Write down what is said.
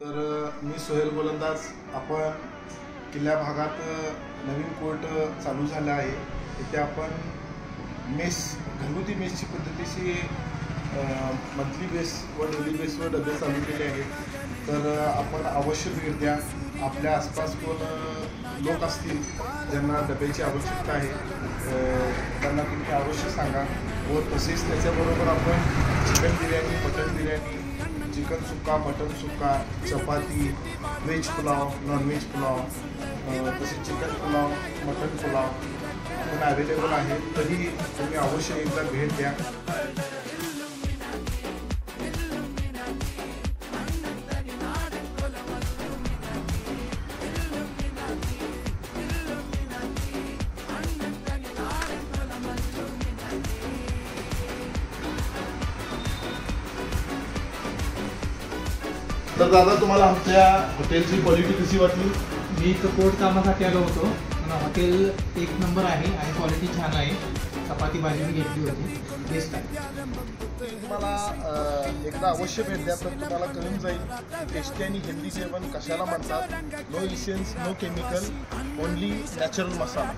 मी सोहेल गोलंदाज. आपण किल्ला भागात नवीन कोर्ट चालू झाला आहे. इथे आपण घरगुती मेसची पद्धतीशी मंथली बेस व डेली बेसवर डबे चालू केले आहेत. तर आपण अवश्य भेट द्या. आपल्या आसपास कोण लोक असतील ज्यांना डब्याची आवश्यकता आहे, त्यांना तुम्ही अवश्य सांगा. व तसेच त्याच्याबरोबर आपण chicken biryani, mutton biryani, chicken सुक्का, मटन सुक्का, चपाती, व्हेज पुलाव, नॉनव्हेज पुलाव, तसेच चिकन पुलाव, मटन पुलाव आपण अवेलेबल आहे. तरी तुम्ही अवश्य एकदा भेट द्या. तर दादा, तुम्हाला आमच्या हॉटेलची क्वालिटी कशी वाटली? मी इथं कोर्ट कामासाठी आलो होतो, पण हॉटेल एक नंबर आहे आणि क्वालिटी छान आहे. चपाती भाजी मी घेतली होती, बेस्ट आहे. तुम्हाला एकदा अवश्य भेट द्या, तर तुम्हाला कळून जाईल टेस्टी आणि हेल्दी जेवण कशाला म्हणतात. No essence, no chemical, only natural मसाला.